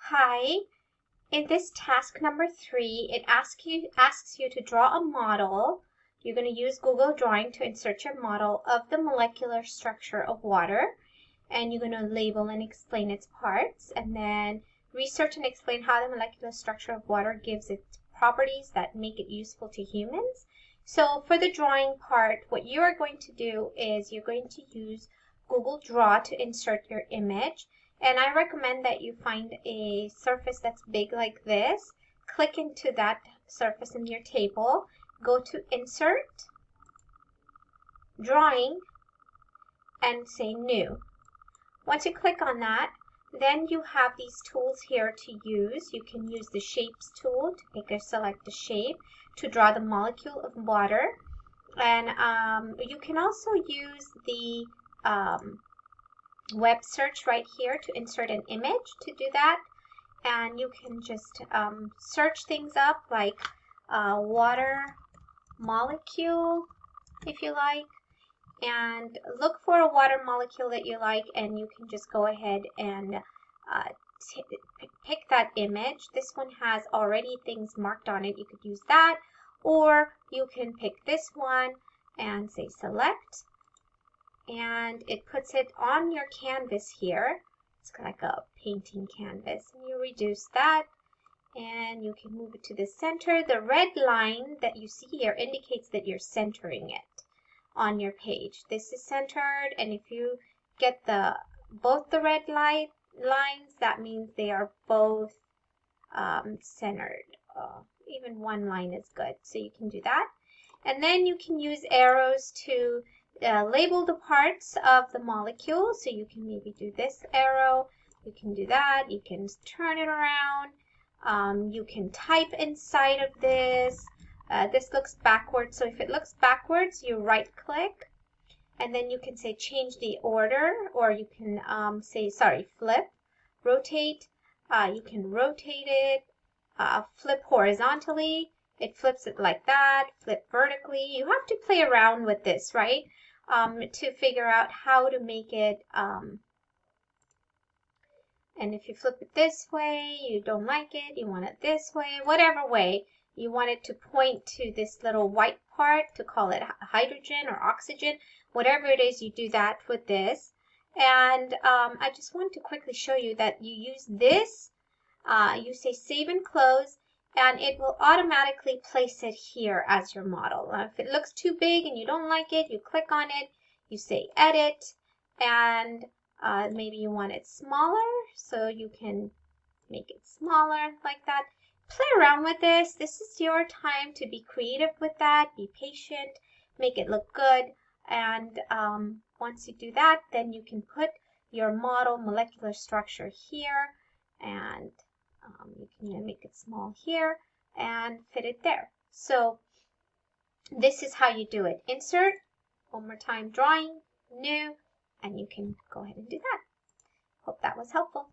Hi, in this task number 3, it asks you to draw a model. You're going to use Google Drawing to insert your model of the molecular structure of water, and you're going to label and explain its parts, and then research and explain how the molecular structure of water gives its properties that make it useful to humans. So for the drawing part, what you are going to do is you're going to use Google Draw to insert your image. And I recommend that you find a surface that's big like this. Click into that surface in your table. Go to Insert, Drawing, and say New. Once you click on that, then you have these tools here to use. You can use the Shapes tool to select a shape to draw the molecule of water. And you can also use the web search right here to insert an image to do that, and you can just search things up like water molecule if you like, and look for a water molecule that you like, and you can just go ahead and pick that image. This one has already things marked on it. You could use that, or you can pick this one and say select, and it puts it on your canvas here. It's like a painting canvas, and you reduce that, and you can move it to the center. The red line that you see here indicates that you're centering it on your page. This is centered, and if you get both the red lines, that means they are both centered. Even one line is good, so you can do that. And then you can use arrows to label the parts of the molecule. So you can maybe do this arrow, you can do that, you can turn it around, you can type inside of this. This looks backwards, so if it looks backwards, you right click, and then you can say change the order, or you can say, flip, rotate. You can rotate it, flip horizontally. It flips it like that, flip vertically. You have to play around with this, right? To figure out how to make it, and if you flip it this way, you don't like it, you want it this way, whatever way, you want it to point to this little white part to call it hydrogen or oxygen, whatever it is, you do that with this. And I just want to quickly show you that you use this, you say save and close, and it will automatically place it here as your model. If it looks too big and you don't like it, you click on it, you say edit, and maybe you want it smaller, so you can make it smaller like that. Play around with this. This is your time to be creative with that. Be patient, make it look good, and once you do that, then you can put your model molecular structure here, and you can make it small here and fit it there. So this is how you do it. Insert, one more time, drawing, new, and you can go ahead and do that. Hope that was helpful.